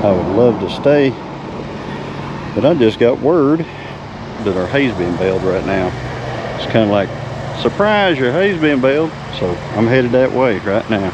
I would love to stay, but I just got word that our hay's being baled right now. It's kind of like, surprise, your hay's being baled. So I'm headed that way right now.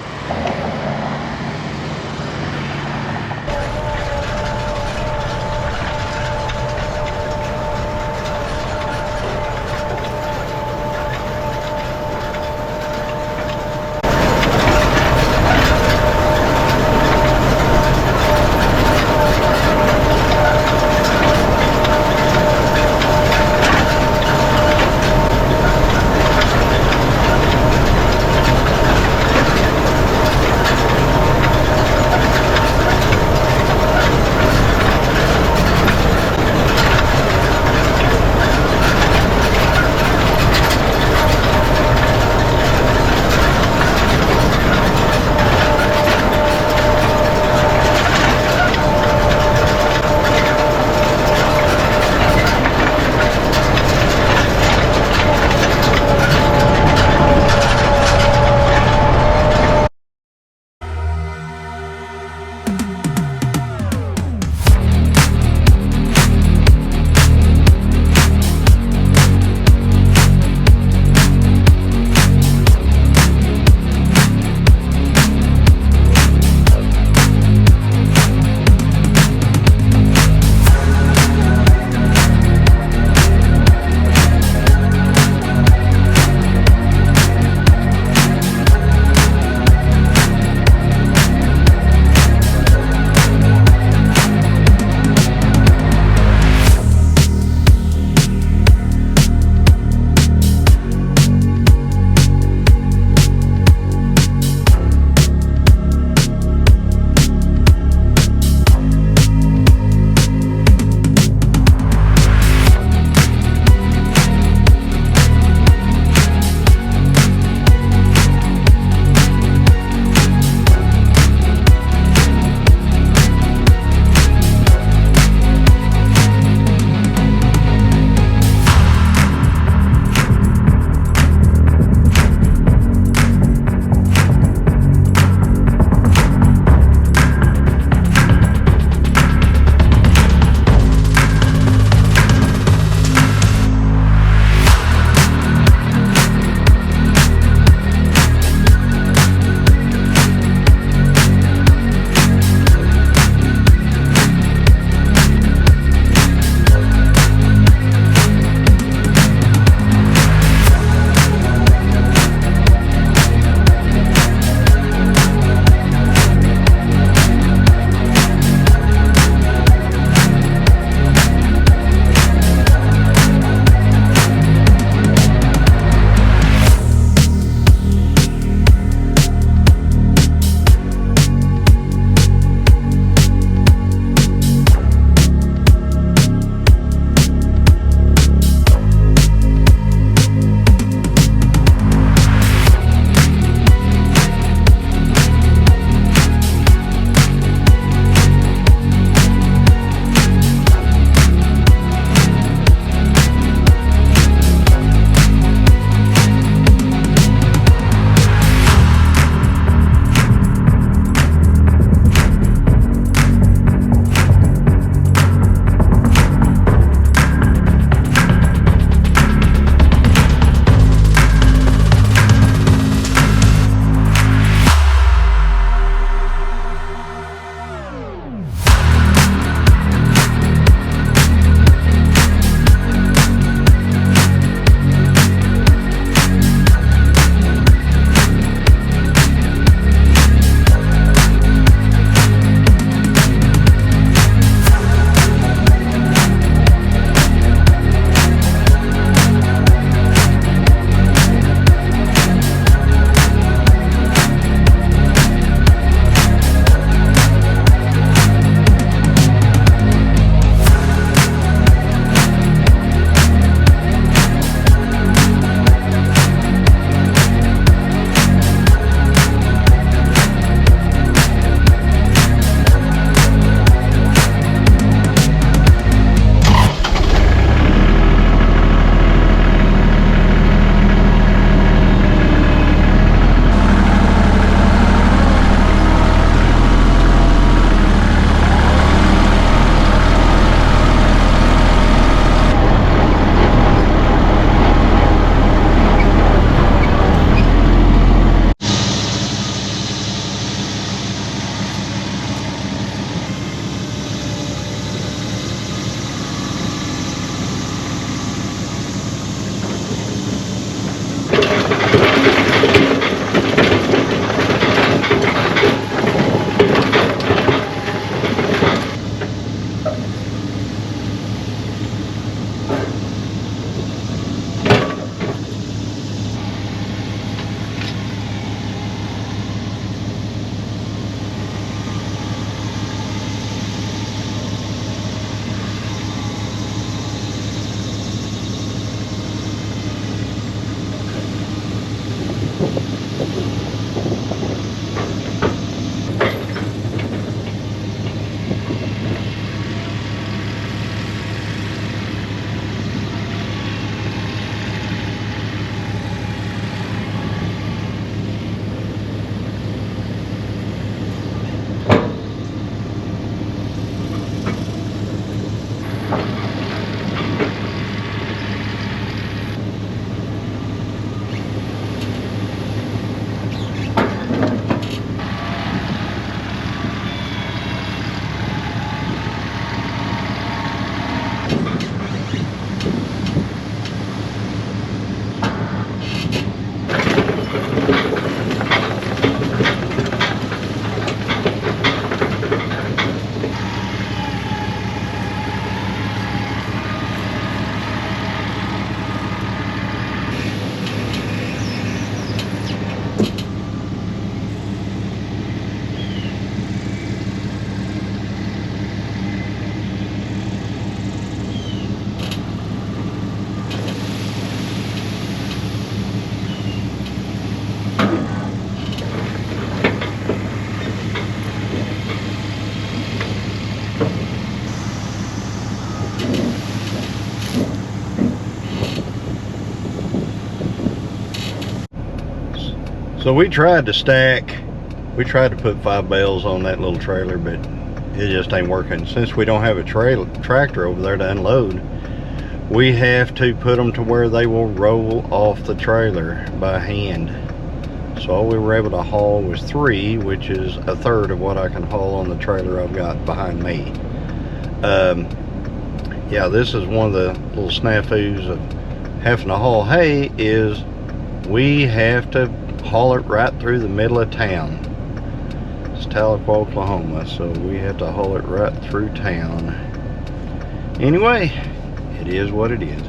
So we tried to stack, we tried to put 5 bales on that little trailer, but it just ain't working. Since we don't have a tractor over there to unload, we have to put them to where they will roll off the trailer by hand. So all we were able to haul was 3, which is a third of what I can haul on the trailer I've got behind me. Yeah, this is one of the little snafus of having to haul hay, is we have to haul it right through the middle of town. It's Tahlequah, Oklahoma, so we have to haul it right through town. Anyway, it is what it is.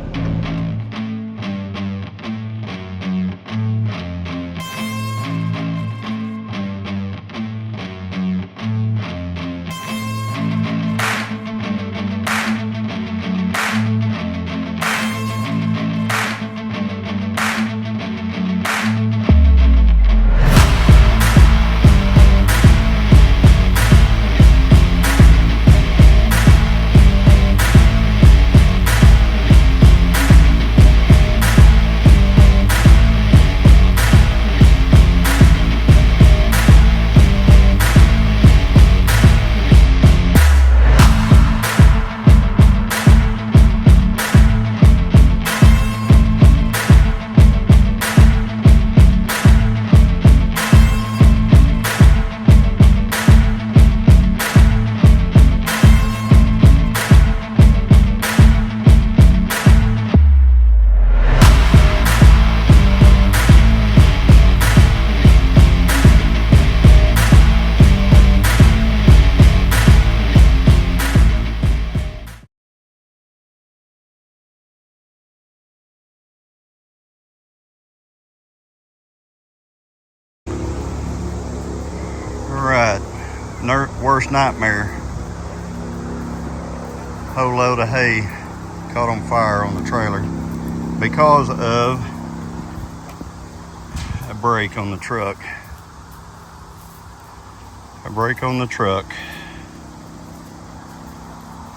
Right, worst nightmare. Whole load of hay caught on fire on the trailer because of a brake on the truck. A brake on the truck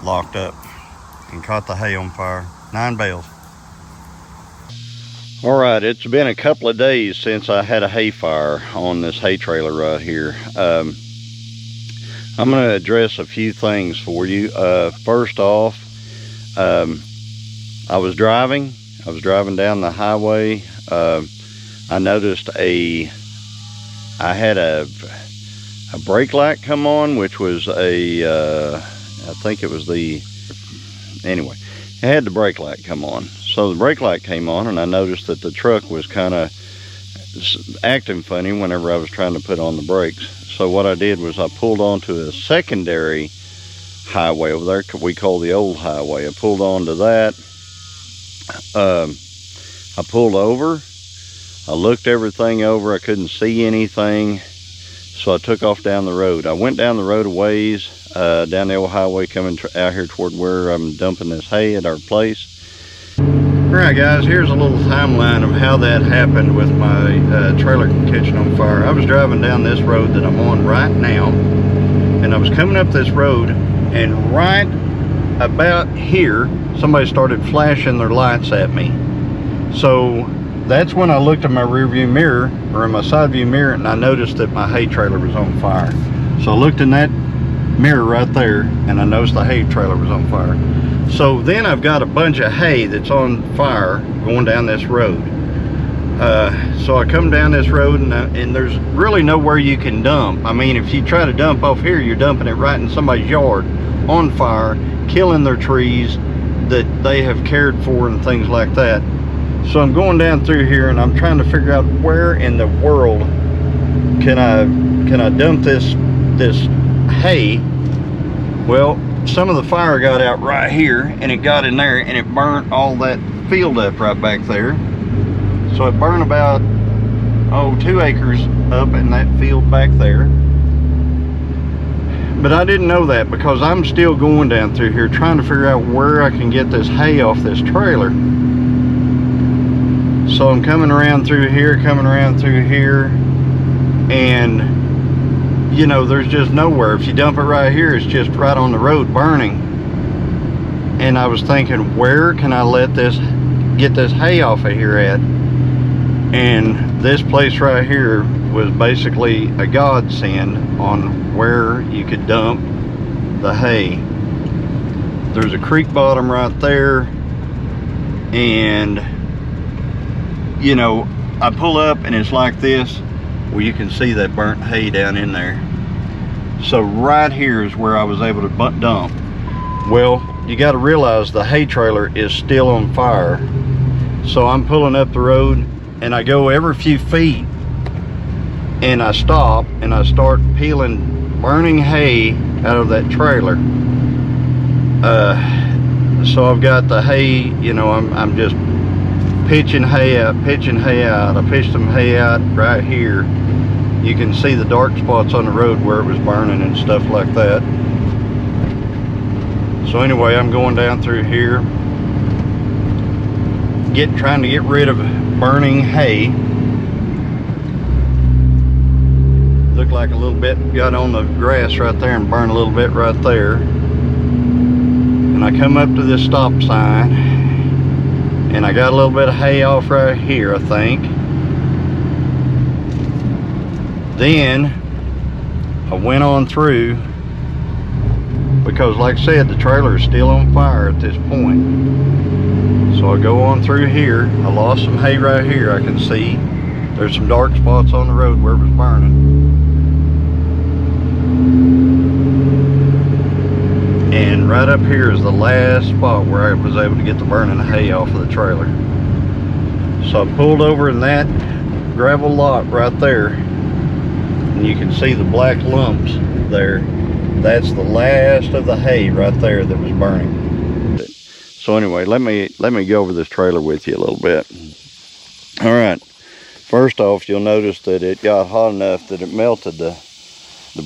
locked up and caught the hay on fire. 9 bales. All right, it's been a couple of days since I had a hay fire on this hay trailer right here. I'm going to address a few things for you. First off, I was driving down the highway. I noticed I had a brake light come on, which was I think it was anyway, it had the brake light come on. So the brake light came on, and I noticed that the truck was kind of acting funny whenever I was trying to put on the brakes. So what I did was I pulled onto a secondary highway over there, we call the old highway. I pulled onto that. I pulled over. I looked everything over. I couldn't see anything. So I took off down the road. I went down the road a ways, down the old highway, coming out here toward where I'm dumping this hay at our place. Alright guys, here's a little timeline of how that happened with my trailer catching on fire. I was driving down this road that I'm on right now, and I was coming up this road, and right about here, somebody started flashing their lights at me. So that's when I looked at my rear view mirror, or in my side view mirror, and I noticed that my hay trailer was on fire. So I looked in that mirror right there, and I noticed the hay trailer was on fire. So then I've got a bunch of hay that's on fire going down this road. So I come down this road, and there's really nowhere you can dump. I mean, if you try to dump off here, you're dumping it right in somebody's yard on fire, killing their trees that they have cared for and things like that. So I'm going down through here, and I'm trying to figure out where in the world can I dump this hay. Well, some of the fire got out right here, and it got in there, and it burnt all that field up right back there. So it burned about 2 acres up in that field back there. But I didn't know that, because I'm still going down through here trying to figure out where I can get this hay off this trailer. So I'm coming around through here, and you know, there's just nowhere. If you dump it right here, it's just right on the road burning. And I was thinking, where can I get this hay off of here at? And this place right here was basically a godsend on where you could dump the hay. There's a creek bottom right there, and you know, I pull up and it's like this. Well, you can see that burnt hay down in there. So right here is where I was able to dump. Well, you got to realize the hay trailer is still on fire. So I'm pulling up the road and I go every few feet and I stop and I start peeling burning hay out of that trailer. So I've got the hay, you know, I'm just pitching hay out. I pitched some hay out right here. You can see the dark spots on the road where it was burning and stuff like that. So anyway, I'm going down through here, trying to get rid of burning hay. Looked like a little bit got on the grass right there and burned a little bit right there. And I come up to this stop sign and I got a little bit of hay off right here, I think. Then I went on through, because like I said, the trailer is still on fire at this point. So I go on through here. I lost some hay right here. I can see there's some dark spots on the road where it was burning. And right up here is the last spot where I was able to get the burning hay off of the trailer. So I pulled over in that gravel lot right there, and you can see the black lumps there. That's the last of the hay right there that was burning. So anyway, let me go over this trailer with you a little bit. All right, first off, you'll notice that it got hot enough that it melted the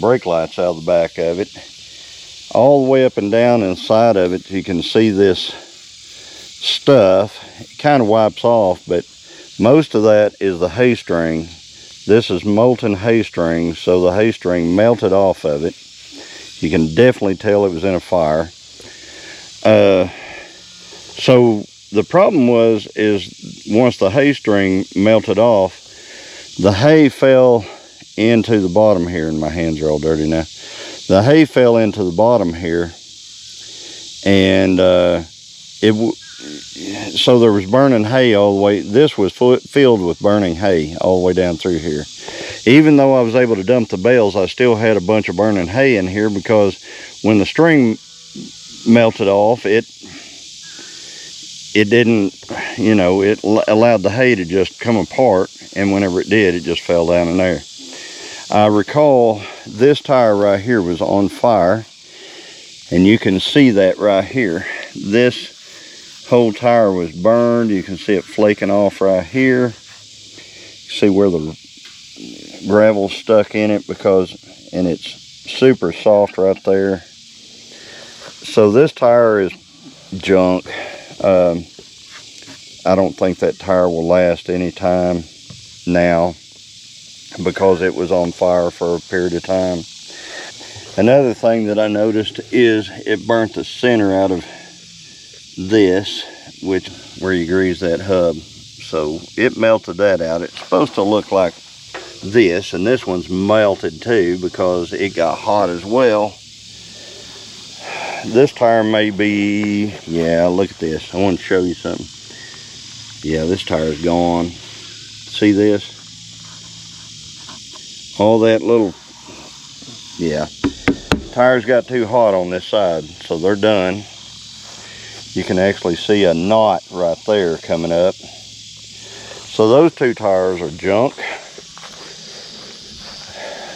brake lights out of the back of it. All the way up and down inside of it, you can see this stuff. It kind of wipes off, but most of that is the hay string. This is molten hay string, so the hay string melted off of it. You can definitely tell it was in a fire. So the problem is once the hay string melted off, the hay fell into the bottom here, and my hands are all dirty now. The hay fell into the bottom here, and so there was burning hay all the way. This was filled with burning hay all the way down through here. Even though I was able to dump the bales, I still had a bunch of burning hay in here, because when the string melted off, it didn't, you know, it allowed the hay to just come apart, and whenever it did, it just fell down in there. I recall this tire right here was on fire, and you can see that right here. This whole tire was burned. You can see it flaking off right here. See where the gravel stuck in it, and it's super soft right there. So this tire is junk. I don't think that tire will last any time now, because it was on fire for a period of time. Another thing that I noticed is it burnt the center out of this, where you grease that hub. So it melted that out. It's supposed to look like this, and this one's melted too because it got hot as well. This tire may be, yeah, look at this. I want to show you something. Yeah, this tire is gone. See this? All that little, yeah, tires got too hot on this side, so they're done. You can actually see a knot right there coming up. So those two tires are junk.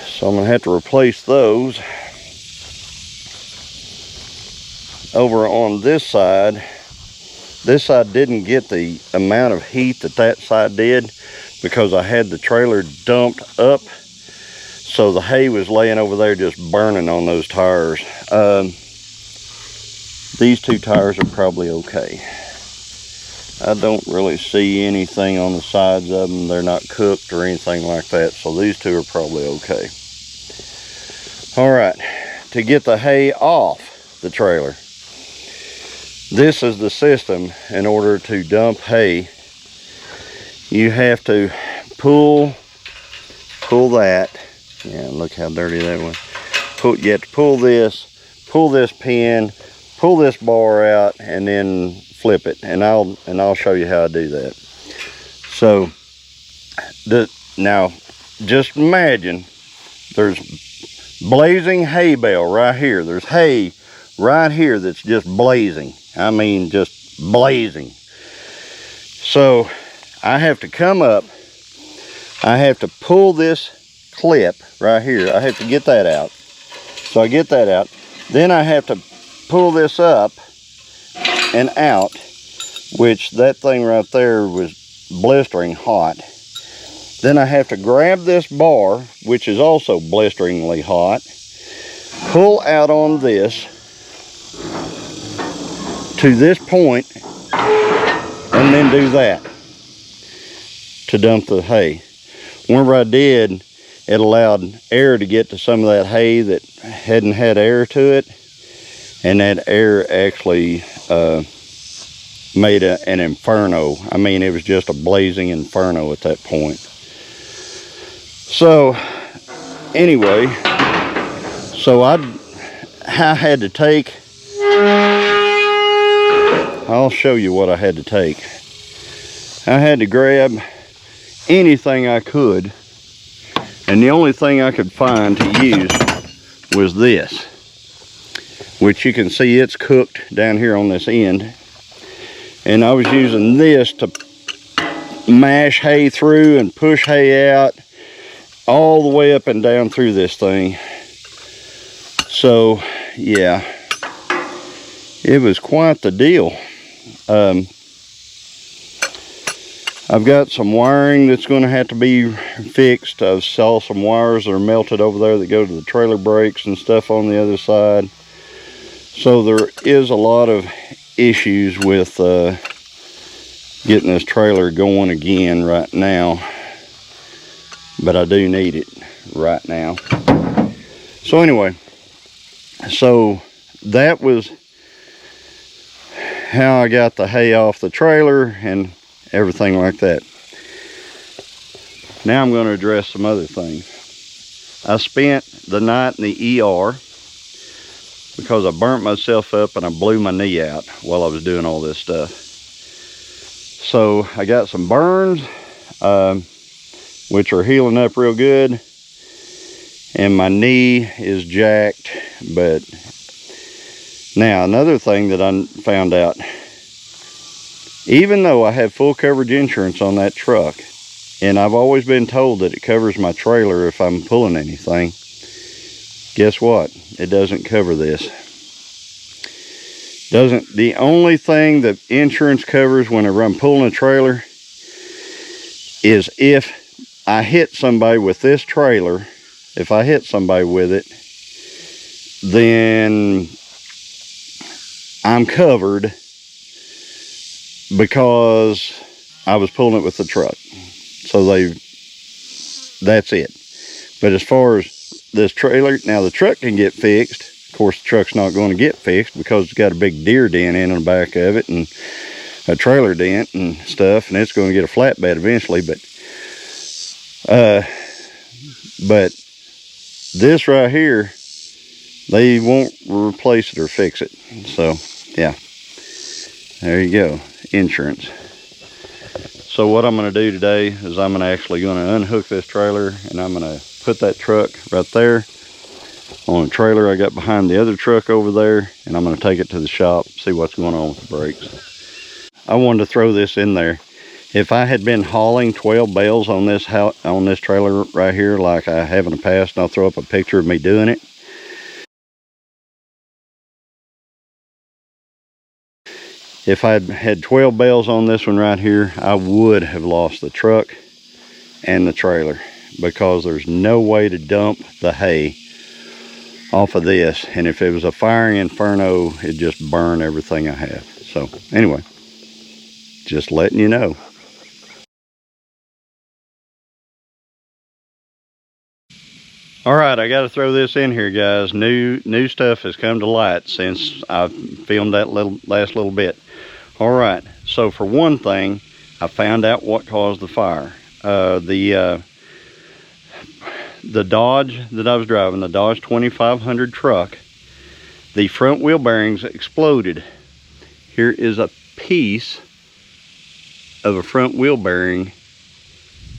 So I'm gonna have to replace those. Over on this side didn't get the amount of heat that side did, because I had the trailer dumped up. So the hay was laying over there just burning on those tires. These two tires are probably okay. I don't really see anything on the sides of them. They're not cooked or anything like that. So these two are probably okay. All right, to get the hay off the trailer. This is the system in order to dump hay. you have to pull that. Yeah, look how dirty that was. You have to pull this pin, pull this bar out, and then flip it. And I'll show you how I do that. So now just imagine there's blazing hay bale right here. There's hay right here that's just blazing. I mean, just blazing. So I have to come up, I have to pull this clip right here. I have to get that out. So I get that out. Then I have to pull this up and out, which that thing right there was blistering hot. Then I have to grab this bar, which is also blisteringly hot, pull out on this to this point, and then do that to dump the hay. Whenever I did, it allowed air to get to some of that hay that hadn't had air to it, and that air actually made an inferno. I mean, it was just a blazing inferno at that point. So anyway, so I had to take, I'll show you what I had to take. I had to grab anything I could, and the only thing I could find to use was this, which you can see it's cooked down here on this end. And I was using this to mash hay through and push hay out all the way up and down through this thing. So yeah, it was quite the deal. I've got some wiring that's going to have to be fixed. I saw some wires that are melted over there that go to the trailer brakes and stuff on the other side. So there is a lot of issues with getting this trailer going again right now, but I do need it right now. So anyway, so that was how I got the hay off the trailer and everything like that. Now I'm going to address some other things. I spent the night in the ER because I burnt myself up and I blew my knee out while I was doing all this stuff. So I got some burns, which are healing up real good, and my knee is jacked. But now another thing that I found out, even though I have full coverage insurance on that truck, and I've always been told that it covers my trailer if I'm pulling anything, guess what? It doesn't cover this. The only thing that insurance covers whenever I'm pulling a trailer is if I hit somebody with this trailer. If I hit somebody with it, then I'm covered because I was pulling it with the truck. So that's it. But as far as this trailer, now the truck can get fixed. Of course, the truck's not going to get fixed because it's got a big deer dent in the back of it and a trailer dent and stuff, and it's going to get a flatbed eventually. But this right here, they won't replace it or fix it. So yeah, there you go, insurance. So what I'm going to do today is I'm actually going to unhook this trailer, and I'm going to put that truck right there on a trailer I got behind the other truck over there, and I'm going to take it to the shop, see what's going on with the brakes. I wanted to throw this in there. If I had been hauling 12 bales on this trailer right here like I have in the past, and I'll throw up a picture of me doing it. If I'd had 12 bales on this one right here, I would have lost the truck and the trailer, because there's no way to dump the hay off of this. And if it was a firing inferno, it'd just burn everything I have. So anyway, just letting you know. All right, I got to throw this in here, guys. New stuff has come to light since I filmed that last little bit. All right, so for one thing, I found out what caused the fire. The Dodge that I was driving, the Dodge 2500 truck, the front wheel bearings exploded. Here is a piece of a front wheel bearing,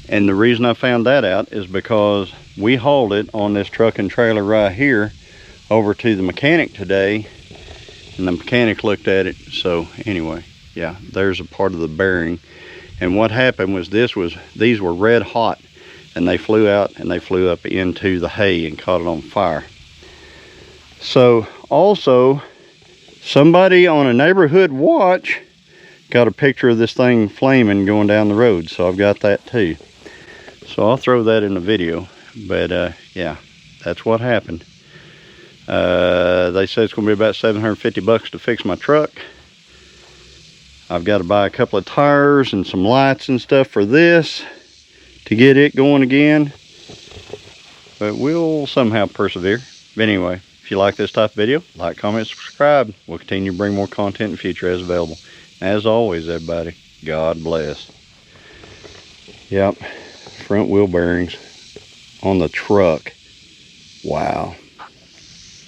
and the reason I found that out is because we hauled it on this truck and trailer right here over to the mechanic today, and the mechanic looked at it. So anyway, yeah, there's a part of the bearing. And what happened was these were red hot, and they flew out and they flew up into the hay and caught it on fire. So also, somebody on a neighborhood watch got a picture of this thing flaming going down the road, so I've got that too. So I'll throw that in the video. But yeah, that's what happened. They said it's going to be about 750 bucks to fix my truck. I've got to buy a couple of tires and some lights and stuff for this to get it going again. But we'll somehow persevere. But anyway, if you like this type of video, like, comment, subscribe. We'll continue to bring more content in the future as available. As always, everybody, God bless. Yep, front wheel bearings on the truck. Wow.